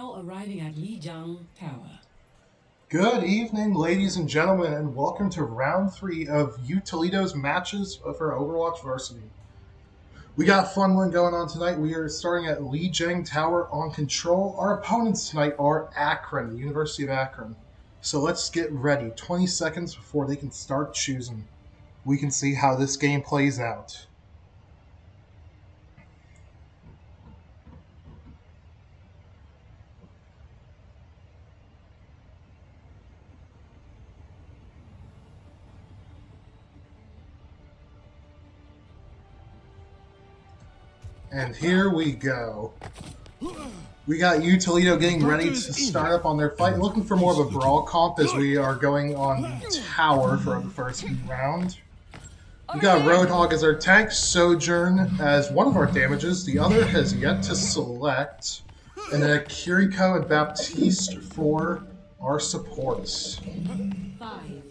now arriving at Lijiang Tower. Good evening, ladies and gentlemen, and welcome to round 3 of Toledo's matches for Overwatch Varsity. We got a fun one going on tonight. We are starting at Lijiang Tower on control. Our opponents tonight are Akron, the University of Akron. So let's get ready. 20 seconds before they can start choosing. We can see how this game plays out. And here we go. We got Toledo getting ready to start up on their fight, looking for more of a brawl comp as we are going on the tower for the first round. We got Roadhog as our tank, Sojourn as one of our damages, the other has yet to select, and then Kiriko and Baptiste for our supports. 5,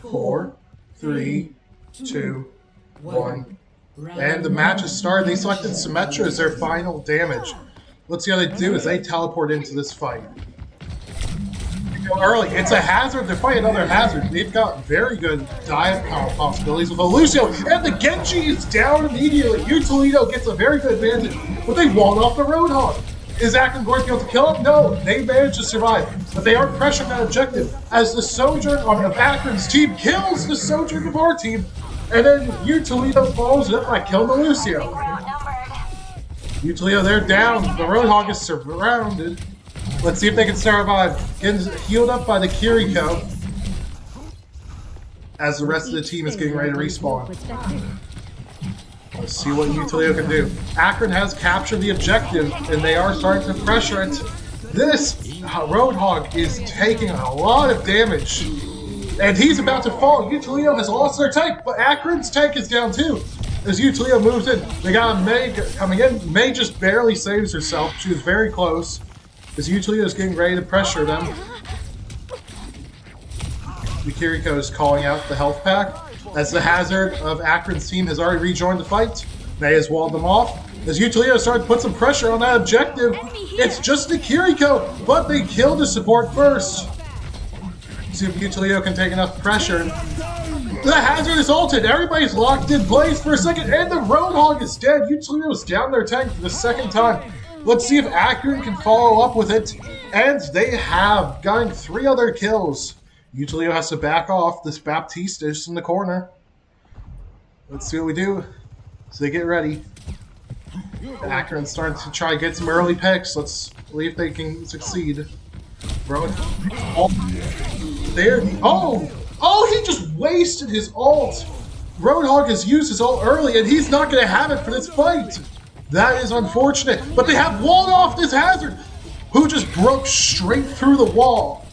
4, 3, 2, 1. And the match has started. They selected Symmetra as their final damage. Let's see how they do as they teleport into this fight. They go early. It's a hazard. They're fighting another hazard. They've got very good dive combo possibilities with Lucio. And the Genji is down immediately. Toledo gets a very good advantage. But they walled off the Roadhog. Is Akron going to be able to kill him? No, they managed to survive. But they are pressuring that objective as the Sojourn on Akron's team kills the Sojourn of our team. And then Toledo follows it up by killing the Lucio. Toledo, they're down. The Roadhog is surrounded. Let's see if they can survive. Getting healed up by the Kiriko as the rest of the team is getting ready to respawn. Let's see what Toledo can do. Akron has captured the objective, and they are starting to pressure it. This Roadhog is taking a lot of damage. And he's about to fall. Toledo has lost their tank, but Akron's tank is down too. As Toledo moves in, they got a May coming in. May just barely saves herself. She was very close. As Toledo is getting ready to pressure them. Kiriko is calling out the health pack. As the hazard of Akron's team has already rejoined the fight. May has walled them off. As Toledo started to put some pressure on that objective. It's just the Kiriko, but they killed the support first. See if Toledo can take enough pressure. The hazard is ulted. Everybody's locked in place for a second, and the Roadhog is dead. Toledo is down their tank for the second time. Let's see if Akron can follow up with it. And they have, gotten 3 other kills. Toledo has to back off. This Baptiste is in the corner. Let's see what we do. So they get ready. Akron's starting to try to get some early picks. Let's see if they can succeed. There. Oh, he just wasted his ult. Roadhog has used his ult early, and he's not going to have it for this fight. That is unfortunate. But they have walled off this hazard, who just broke straight through the wall.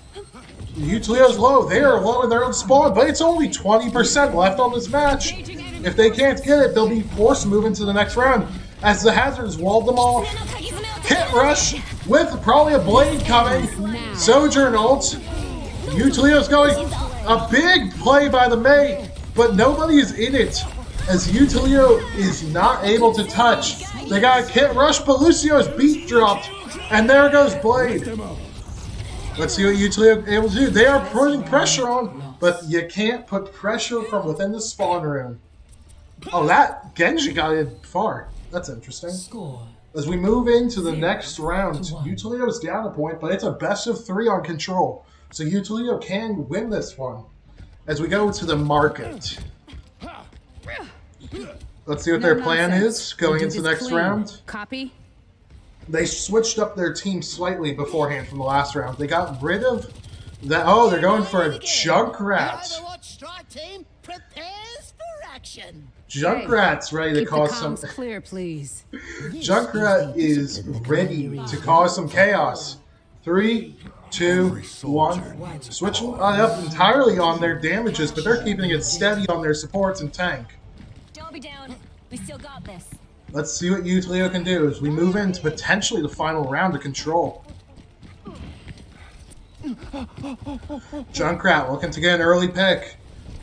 Toledo's low. They are low in their own spawn, but it's only 20% left on this match. If they can't get it, they'll be forced to move into the next round, as the hazard has walled them off. Hit rush with probably a blade coming. Sojourn ult. Toledo's going. A big play by the May, but nobody is in it, as Toledo is not able to touch. They got a kit rush, but Lucio's beat dropped, and there goes Blade. Let's see what Toledo is able to do. They are putting pressure on, but you can't put pressure from within the spawn room. Oh, that Genji got in far. That's interesting. As we move into the next round, Toledo is down a point, but it's a best of 3 on control. So Toledo can win this one. As we go to the market. Let's see what their plan is going into the next round. Copy. They switched up their team slightly beforehand from the last round. They got rid of that. Oh, they're going for a Junkrat. Junkrat's ready to cause some. Clear, please. Junkrat is ready to cause some chaos. 3, 2, 1. Switching up entirely on their damages, but they're keeping it steady on their supports and tank. Don't be down. We still got this. Let's see what Toledo can do as we move into potentially the final round of control. Junkrat looking to get an early pick.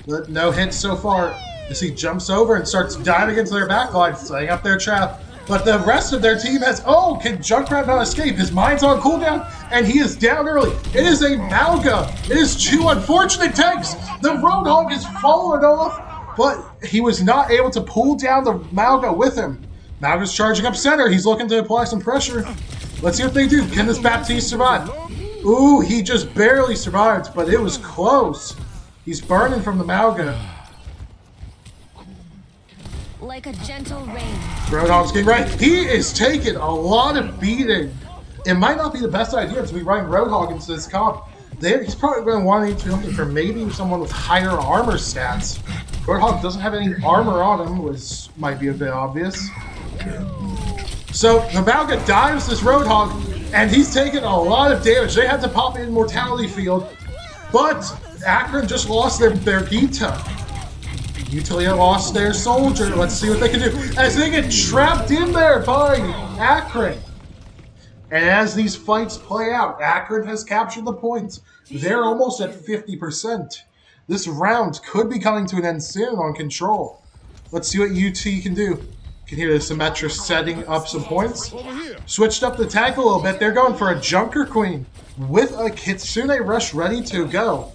But no hits so far. As he jumps over and starts diving into their backline, setting up their trap. But the rest of their team has... Oh, can Junkrat not escape? His mind's on cooldown, and he is down early. It is a Mauga. It is 2 unfortunate tanks. The Roadhog is fallen off, but he was not able to pull down the Mauga with him. Mauga's charging up center. He's looking to apply some pressure. Let's see what they do. Can this Baptiste survive? Ooh, he just barely survived, but it was close. He's burning from the Mauga. Like a gentle rain. Roadhog's getting right. He is taking a lot of beating. It might not be the best idea to be running Roadhog into this comp. He's probably going to want to be looking for maybe someone with higher armor stats. Roadhog doesn't have any armor on him, which might be a bit obvious. So the Mauga dives this Roadhog, and he's taking a lot of damage. They had to pop in Mortality Field, but Akron just lost their Gita. Utilio lost their soldier. Let's see what they can do. As they get trapped in there by Akron. And as these fights play out, Akron has captured the points. They're almost at 50%. This round could be coming to an end soon on control. Let's see what UT can do. You can hear the Symmetra setting up some points. Switched up the tank a little bit. They're going for a Junker Queen with a Kitsune Rush ready to go.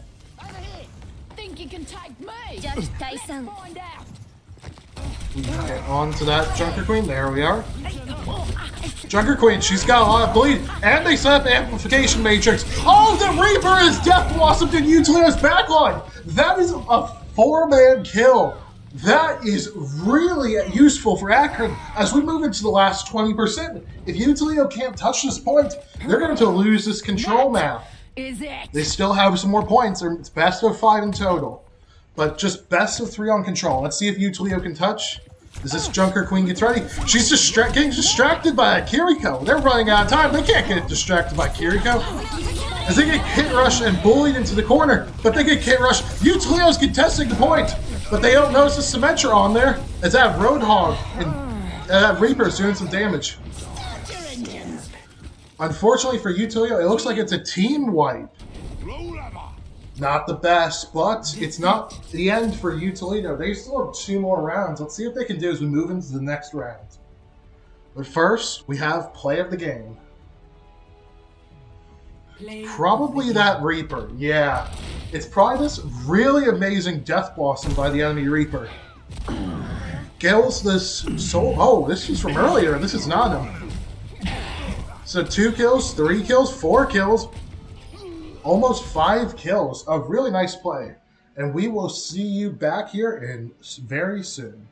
Think you can take me? Judge Tyson. We get on to that Junker Queen. There we are. Junker Queen, she's got a lot of bleed, and they set up the Amplification Matrix. Oh, the Reaper is Death Blossomed in Utilio's backline. That is a 4-man kill. That is really useful for Akron as we move into the last 20%. If Utilio can't touch this point, they're going to lose this control map. They still have some more points. It's best of 5 in total, but just best of 3 on control. Let's see if Utilio can touch. As this Junker Queen gets ready, she's getting distracted by Kiriko. They're running out of time. They can't get distracted by Kiriko. As they get Kit Rush and bullied into the corner, but they get Kit Rush. Utilio's contesting the point, but they don't notice the Symmetra on there. As that Roadhog and that Reaper's doing some damage. Unfortunately for Utilio, it looks like it's a team wipe. Not the best, but it's not the end for Toledo. They still have 2 more rounds. Let's see what they can do as we move into the next round. But first, we have play of the game. Probably that Reaper, yeah. It's probably this really amazing Death Blossom by the enemy Reaper. Kills this soul. Oh, this is from earlier. This is not him. So 2 kills, 3 kills, 4 kills. Almost 5 kills. A really nice play. And we will see you back here in very soon.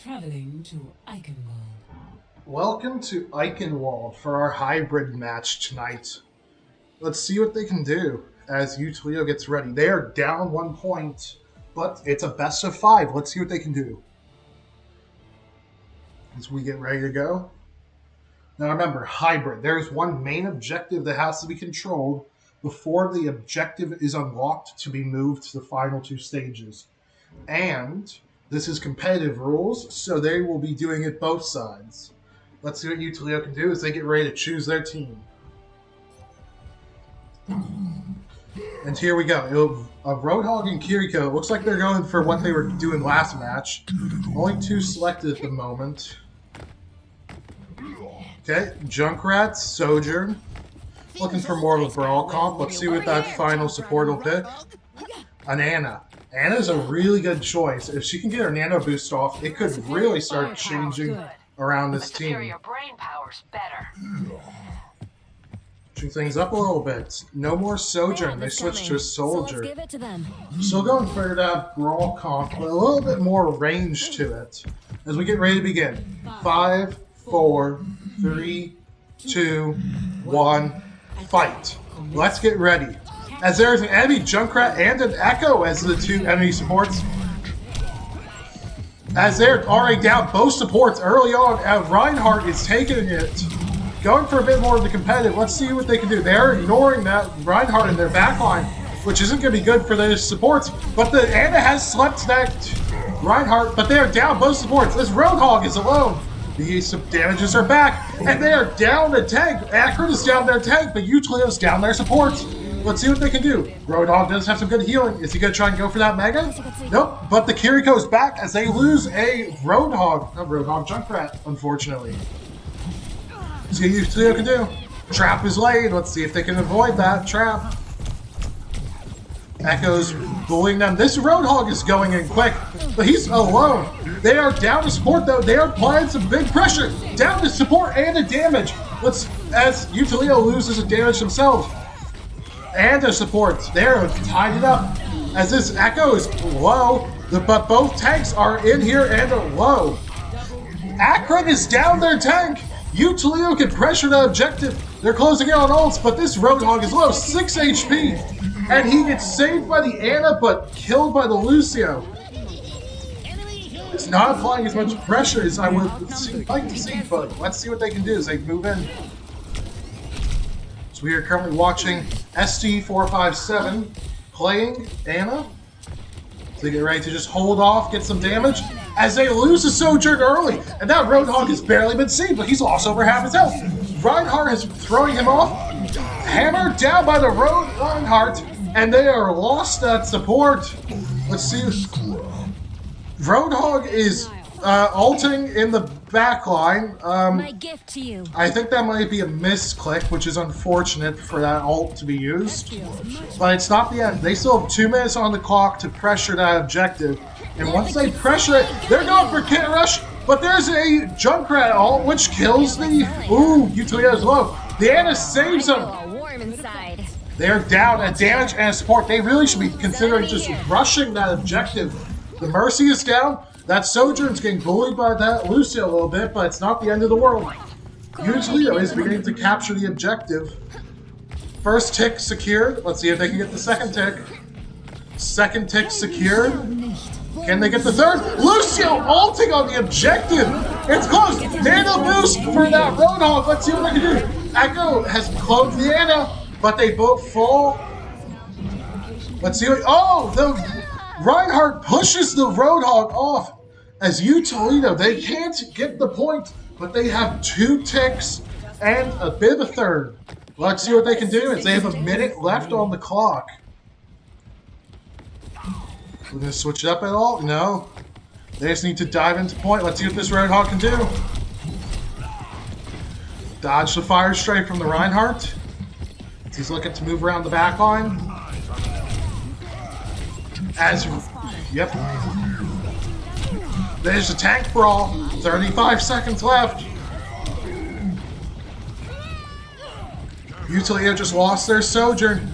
Traveling to Eichenwald. Welcome to Eichenwald for our hybrid match tonight. Let's see what they can do as Utilio gets ready. They are down 1 point, but it's a best of 5. Let's see what they can do. As we get ready to go. Now remember, hybrid. There's one main objective that has to be controlled before the objective is unlocked to be moved to the final two stages. And this is competitive rules, so they will be doing it both sides. Let's see what Toledo can do as they get ready to choose their team. And here we go. Roadhog and Kiriko. It looks like they're going for what they were doing last match. Only two selected at the moment. Okay, Junkrat, Sojourn. Looking for more of a brawl comp. Let's see what that final support will pick. An Ana. Ana's a really good choice. If she can get her nano boost off, it could really start changing around this team. Brain power's better. Changing things up a little bit. No more Sojourn. They switched to a Soldier. So let's give it to them. Still going for that brawl comp, but a little bit more range to it. As we get ready to begin. 5, 4, 3, 2, 1, fight. Let's get ready. As there is an enemy Junkrat and an Echo as the two enemy supports. As they're already down both supports early on, and Reinhardt is taking it. Going for a bit more of the competitive. Let's see what they can do. They're ignoring that Reinhardt in their backline, which isn't going to be good for their supports. But the Ana has slept that Reinhardt, but they are down both supports. This Roadhog is alone. The damages are back, and they are down the tank. Akron is down their tank, but Toledo's down their supports. Let's see what they can do. Roadhog does have some good healing. Is he going to try and go for that Mega? Nope, but the Kiriko is back as they lose a Roadhog Junkrat, unfortunately. Let's see what Toledo can do. Trap is laid. Let's see if they can avoid that trap. Echo's bullying them. This Roadhog is going in quick, but he's alone. They are down to support, though. They are applying some big pressure. Down to support and a damage. As Toledo loses a damage themselves. And a support. They're tied it up. As this Echo is low, but both tanks are in here and are low. Akron is down their tank. Toledo can pressure the objective. They're closing in on ults, but this Roadhog is low, 6 HP. And he gets saved by the Ana, but killed by the Lucio. It's not applying as much pressure as I would like to see, but let's see what they can do as they move in. So we are currently watching ST457 playing Ana. So they get ready to just hold off, get some damage, as they lose a Sojourn early. And that Roadhog has barely been seen, but he's lost over half his health. Reinhardt is throwing him off. Hammered down by the Reinhardt, and they are lost at support. Let's see. Roadhog is ulting in the back line. My gift to you. I think that might be a misclick, which is unfortunate for that ult to be used. But it's not the end. They still have 2 minutes on the clock to pressure that objective. And once they pressure it, they're going for Kit Rush. But there's a Junkrat ult, which kills the... Ooh, Toledo's low. The Ana saves him. Warm inside. They're down a damage and a support. They really should be considering just rushing that objective. The Mercy is down. That Sojourn's getting bullied by that Lucio a little bit, but it's not the end of the world. Toledo is beginning to capture the objective. First tick secured. Let's see if they can get the second tick. Second tick secured. Can they get the third? Lucio ulting on the objective. It's close. Nano boost for that Roadhog. Let's see what they can do. Echo has cloned the Ana, but they both fall. Let's see what... Oh, the Reinhardt pushes the Roadhog off. As Toledo, they can't get the point, but they have 2 ticks and a bit of a third. Let's see what they can do as they have a minute left on the clock. We're going to switch it up at all? No. They just need to dive into point. Let's see what this Roadhog can do. Dodge the fire strike from the Reinhardt. He's looking to move around the back line. Yep. There's a tank brawl. 35 seconds left. Toledo just lost their Sojourn.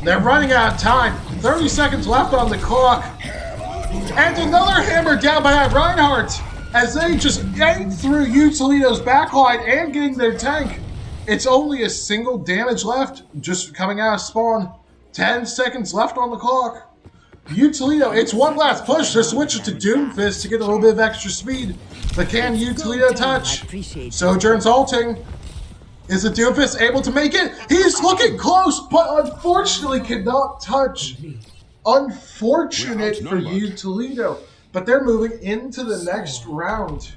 They're running out of time. 30 seconds left on the clock. And another hammer down by that Reinhardt as they just ate through Toledo's backline and getting their tank. It's only a single damage left, just coming out of spawn. 10 seconds left on the clock. Toledo, it's one last push. They're switching to Doomfist to get a little bit of extra speed. But can you Toledo touch? Sojourn's ulting. Is the Doofus able to make it? He's looking close, but unfortunately cannot touch. Unfortunate for you, Toledo. But they're moving into the next round.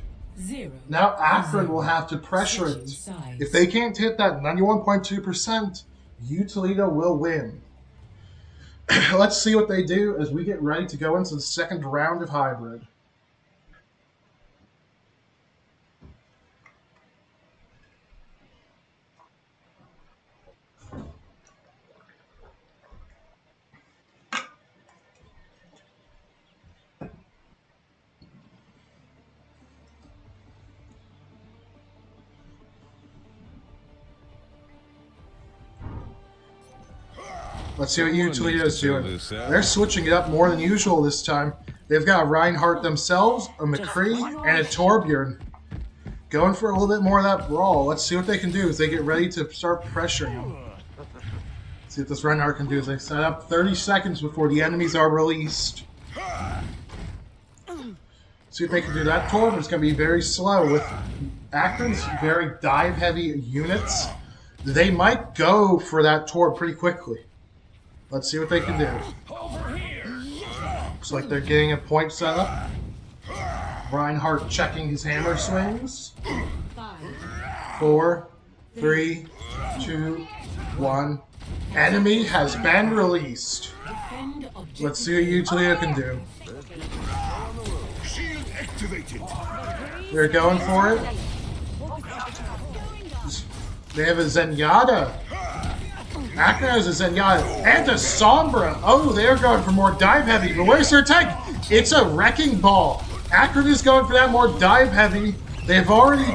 Now Akron will have to pressure it. If they can't hit that 91.2%, you, Toledo, will win. Let's see what they do as we get ready to go into the second round of Hybrid. Let's see what you Toledo's doing. They're switching it up more than usual this time. They've got a Reinhardt themselves, a McCree, and a Torbjorn. Going for a little bit more of that brawl. Let's see what they can do as they get ready to start pressuring them. See what this Reinhardt can do as they set up 30 seconds before the enemies are released. See if they can do that. Torb is going to be very slow with Akron's very dive-heavy units. They might go for that Torb pretty quickly. Let's see what they can do. Looks like they're getting a point set up. Reinhardt checking his hammer swings. 4, 3, 2, 1. Enemy has been released. Let's see what you Toledo can do. They're going for it. They have a Zenyatta. Akron has a Zenyatta and a Sombra. Oh, they're going for more dive heavy. But where's their tank? It's a Wrecking Ball. Akron is going for that more dive heavy. They've already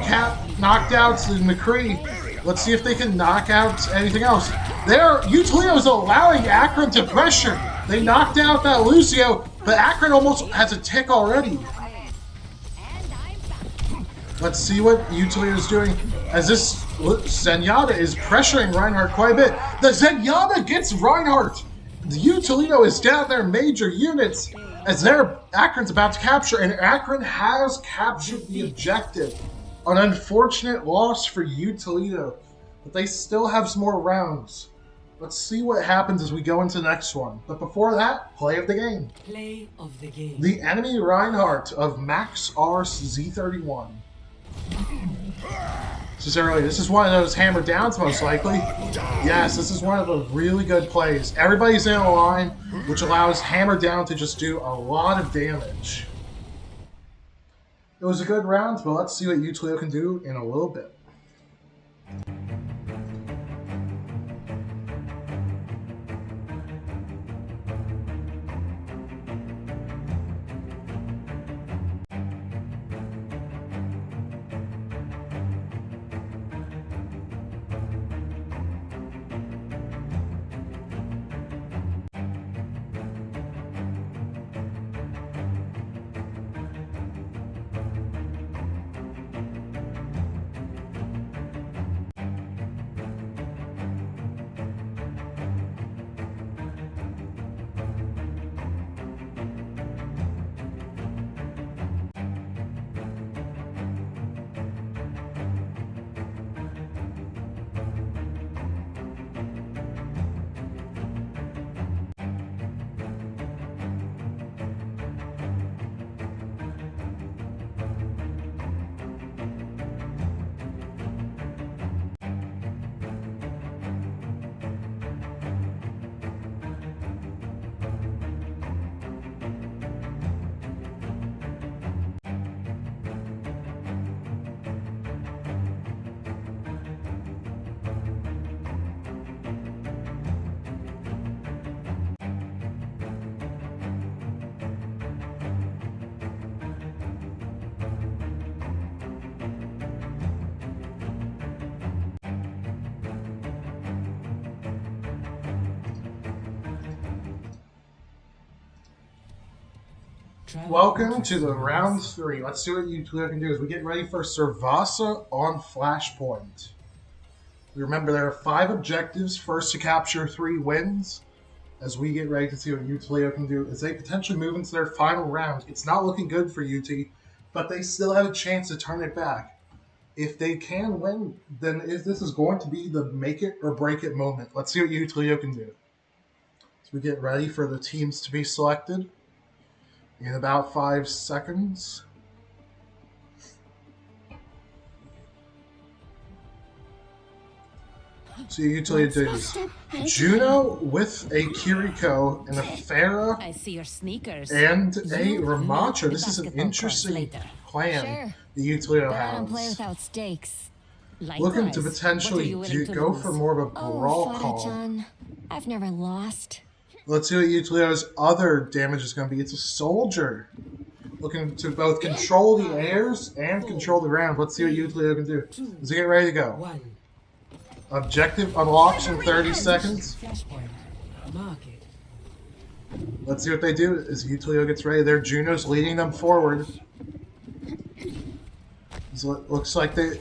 knocked out the McCree. Let's see if they can knock out anything else. Toledo is allowing Akron to pressure. They knocked out that Lucio, but Akron almost has a tick already. Let's see what Toledo is doing as this Zenyatta is pressuring Reinhardt quite a bit. The Zenyatta gets Reinhardt. Toledo is down their major units as Akron's about to capture, and Akron has captured the objective. An unfortunate loss for Toledo, but they still have some more rounds. Let's see what happens as we go into the next one. But before that, play of the game. Play of the game. The enemy Reinhardt of Max Ars Z31. This is one of those hammer downs, most likely. Yes, this is one of the really good plays. Everybody's in a line, which allows hammer down to just do a lot of damage. It was a good round, but let's see what Toledo can do in a little bit. Welcome to the round 3. Let's see what Toledo can do as we get ready for Servasa on Flashpoint. Remember, there are 5 objectives. First to capture 3 wins. As we get ready to see what Toledo can do as they potentially move into their final round. It's not looking good for UT. but they still have a chance to turn it back. If they can win, then this is going to be the make it or break it moment. Let's see what you, Toledo, can do. So we get ready for the teams to be selected in about 5 seconds. So you, Toledo, does Juno with a Kiriko and a Pharah I see your sneakers. and a Ramacho. This is an interesting plan Sure. that you, Toledo, But I don't play has. without stakes. Looking to Likewise, what are potentially you willing to go lose? for more of a brawl Oh, call. Fada-chan, I've never lost. Let's see what you, Toledo's other damage is going to be. It's a soldier. Looking to both control the airs and control the ground. Let's see what you, Toledo, can do. Let's get ready to go. 1. Objective unlocks in 30 seconds. Flashpoint. Mark it. Let's see what they do as Utilio gets ready. Their Juno's leading them forward. So it looks like they...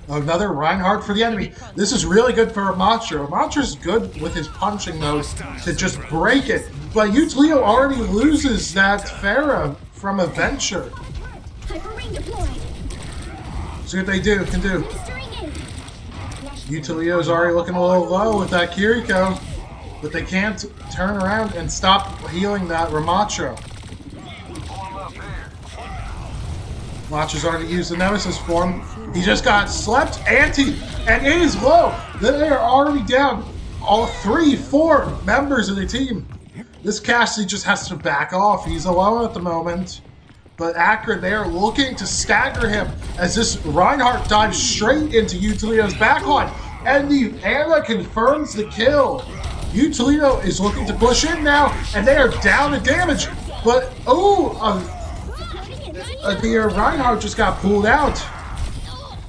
Another Reinhardt for the enemy. This is really good for Ramacho. Ramacho's good with his punching mode to just break it. But Utilio already loses that Pharah from a venture. Hyperring deployed. See what they can do. Ministering in. Utilio's already looking a little low with that Kiriko. But they can't turn around and stop healing that Ramacho. Ramacho's already used the Nemesis form. He just got slept and it is low. They are already down all 4 members of the team. This Cassidy just has to back off. He's alone at the moment. But Akron, they are looking to stagger him as this Reinhardt dives straight into Utilio's backline. And the Ana confirms the kill. Utilio is looking to push in now, and they are down in damage. But, the Reinhardt just got pulled out.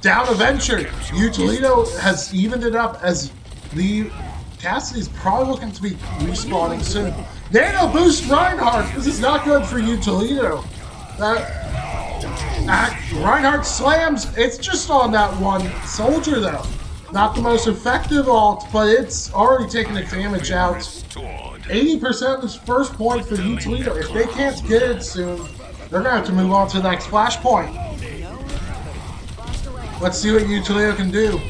Down a venture. Utilio has evened it up as the Cassidy's probably looking to be respawning soon. Nano boost Reinhardt. This is not good for Utilio. Reinhardt slams. It's just on that one soldier though. Not the most effective ult, but it's already taken the damage out. 80% of this first point for Utilio. If they can't get it soon, they're going to have to move on to the next flashpoint. Let's see what Utilio can do.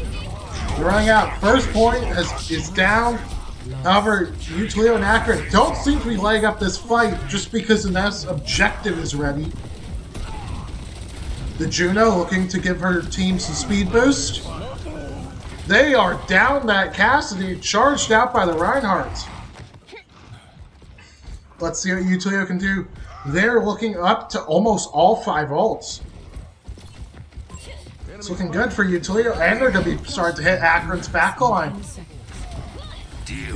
They're running out. First point is down. However, Utilio and Akron don't seem to be laying up this fight just because the next objective is ready. The Juno looking to give her team some speed boost. They are down that Cassidy, charged out by the Reinhardt. Let's see what Utilio can do. They're looking up to almost all 5 ults. It's looking good for Utilio, and they're going to be starting to hit Akron's backline.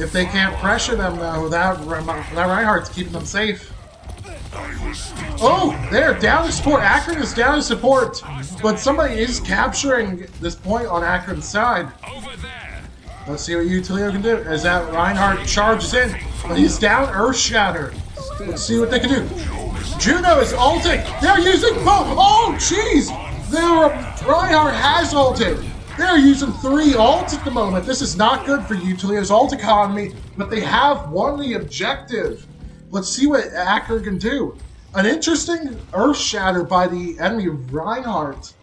If they can't pressure them, though, that Reinhardt's keeping them safe. Oh, they're down to support. Akron is down to support, but somebody is capturing this point on Akron's side. Let's see what Utilio can do as that Reinhardt charges in, but he's down Earthshatter. Let's see what they can do. Juno is ulting. They're using both. Oh, jeez. Reinhardt has ulted. They're using 3 ults at the moment. This is not good for Utilio's ult economy, but they have won the objective. Let's see what Akron can do. An interesting Earthshatter by the enemy Reinhardt.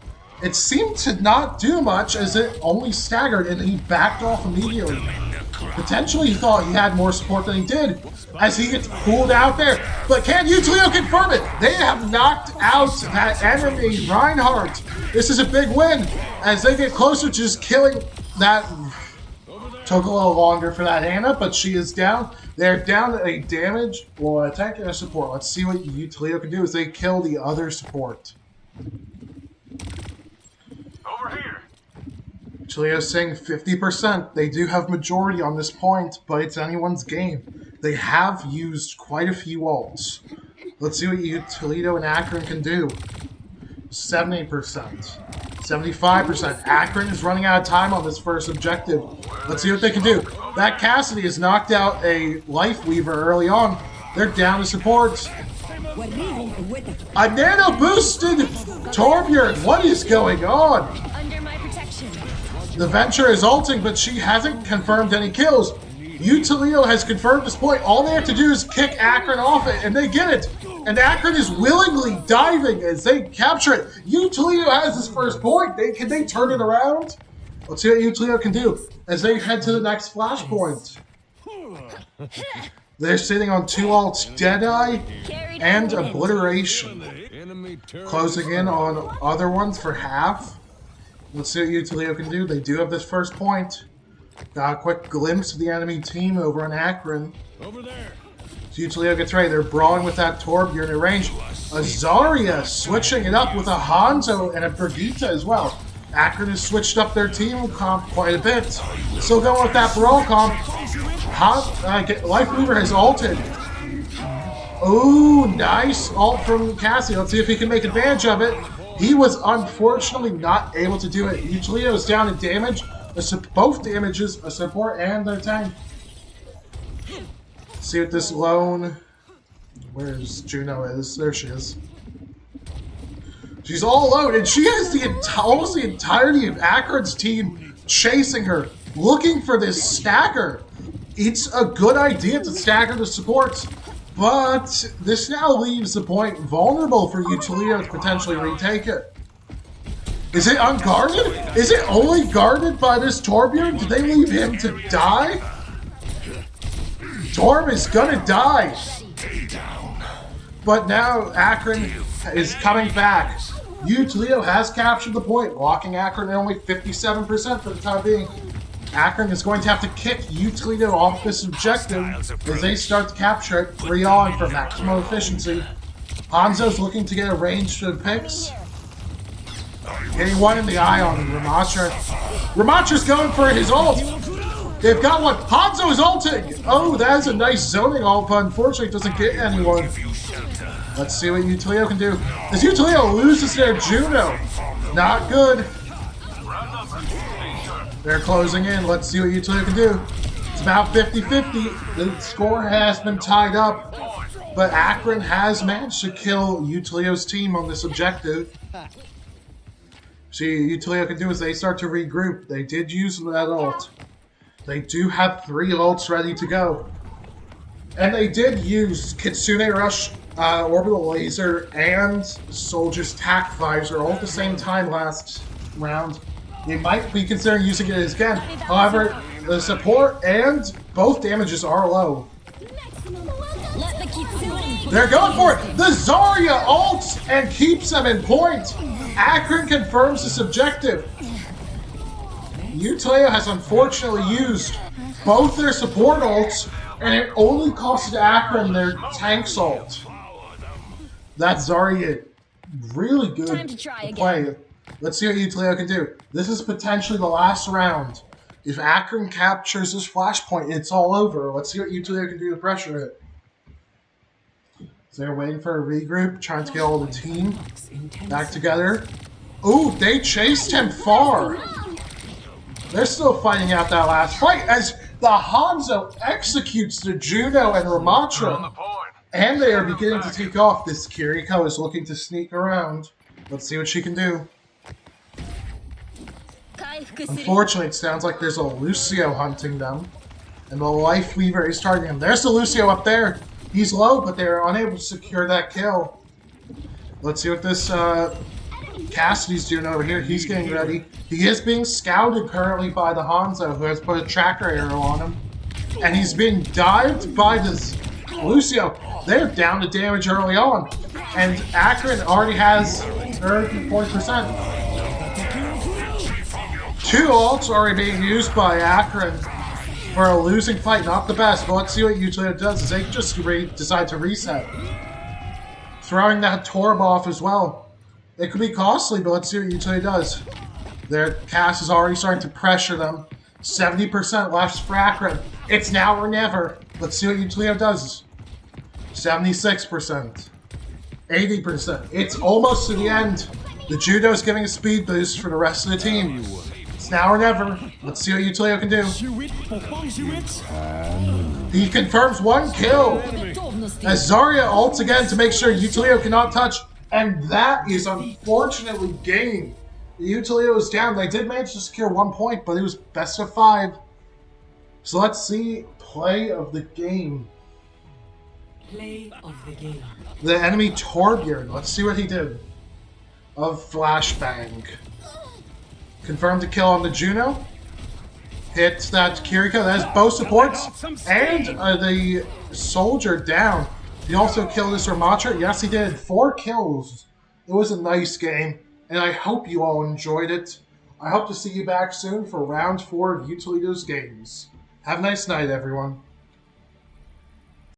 It seemed to not do much as it only staggered and he backed off immediately. Potentially he thought he had more support than he did as he gets pulled out there. But can Utilio confirm it? They have knocked out that enemy Reinhardt. This is a big win as they get closer to just killing that. Took a little longer for that Ana, but she is down. They're down to a damage, well, attack and a support. Let's see what Toledo can do as they kill the other support. Over here. Toledo's saying 50%. They do have majority on this point, but it's anyone's game. They have used quite a few ults. Let's see what Toledo and Akron can do. 70%. 75%. Akron is running out of time on this first objective. Let's see what they can do. That Cassidy has knocked out a Life Weaver early on. They're down to support. A nano boosted Torbjorn. What is going on? Under my protection. The Venture is ulting, but she hasn't confirmed any kills. Utilio has confirmed this point. All they have to do is kick Akron off it, and they get it. And Akron is willingly diving as they capture it. Toledo has his first point. Can they turn it around? Let's see what Toledo can do as they head to the next flashpoint. They're sitting on 2 ults, Deadeye and Obliteration. Closing in on other ones for half. Let's see what Toledo can do. They do have this first point. Got a quick glimpse of the enemy team over on Akron. Over there. Toledo gets ready. They're brawling with that Torbjorn in range. A Zarya switching it up with a Hanzo and a Brigitte as well. Akron has switched up their team comp quite a bit. Still going with that brawl comp. Lifeweaver has ulted. Ooh, nice ult from Cassie. Let's see if he can make advantage of it. He was unfortunately not able to do it. Toledo is down in damage. Both damages, a support and their tank. See what this lone... Where's Juno is? There she is. She's all alone, and she has almost the entirety of Akron's team chasing her, looking for this stacker. It's a good idea to stagger the supports, but this now leaves the point vulnerable for Toledo to potentially retake it. Is it unguarded? Is it only guarded by this Torbjorn? Did they leave him to die? Torb is gonna die. But now Akron is coming back. Toledo has captured the point, locking Akron at only 57% for the time being. Akron is going to have to kick Toledo off this objective as they start to capture it 3-on for maximum efficiency. Hanzo's looking to get a range to the picks. Getting one in the eye on Ramatra. Ramatra's going for his ult. They've got one. Hanzo is ulting. Oh, that is a nice zoning ult, but unfortunately it doesn't get anyone. Let's see what Toledo can do. As Toledo loses their Juno. Not good. They're closing in. Let's see what Toledo can do. It's about 50-50. The score has been tied up, but Akron has managed to kill Toledo's team on this objective. See, Toledo can do is they start to regroup. They did use that ult. They do have 3 ults ready to go. And they did use Kitsune Rush, Orbital Laser, and Soldier's Tac Visor all at the same time last round. They might be considering using it again. However, the support and both damages are low. They're going for it! The Zarya ults and keeps them in point! Akron confirms this objective. Toledo has unfortunately used both their support ults, and it only costed Akron their tank ult. That Zarya, really good Time to try play. Let's see what Toledo can do. This is potentially the last round. If Akron captures this flashpoint, it's all over. Let's see what Toledo can do to pressure it. So they're waiting for a regroup, trying to get all the team back together. Ooh, they chased him far. They're still fighting out that last fight as the Hanzo executes the Juno and Ramatra. And they are beginning to take off. This Kiriko is looking to sneak around. Let's see what she can do. Unfortunately, it sounds like there's a Lucio hunting them. And the Lifeweaver is targeting him. There's the Lucio up there. He's low, but they're unable to secure that kill. Let's see what this Cassidy's doing over here. He's getting ready. He is being scouted currently by the Hanzo, who has put a tracker arrow on him. And he's being dived by this Lucio. They're down to damage early on. And Akron already has 40%. 2 ults already being used by Akron for a losing fight. Not the best, but let's see what Toledo does. Is they just decide to reset. Throwing that Torb off as well. It could be costly, but let's see what Toledo does. Their cast is already starting to pressure them. 70% left for Akron. It's now or never. Let's see what Toledo does. 76%. 80%. It's almost to the end. The Judo's giving a speed boost for the rest of the team. It's now or never. Let's see what Toledo can do. He confirms 1 kill. As Zarya ults again to make sure Toledo cannot touch. And that is unfortunately game. Toledo is down. They did manage to secure 1 point, but it was best of 5. So let's see play of the game. Play of the game. The enemy Torbjorn. Let's see what he did. Of Flashbang. Confirmed the kill on the Juno. Hits that Kiriko. That is both supports. And the soldier down. He also killed this Ramatra. Yes, he did. 4 kills. It was a nice game. And I hope you all enjoyed it. I hope to see you back soon for round 4 of Toledo's games. Have a nice night, everyone.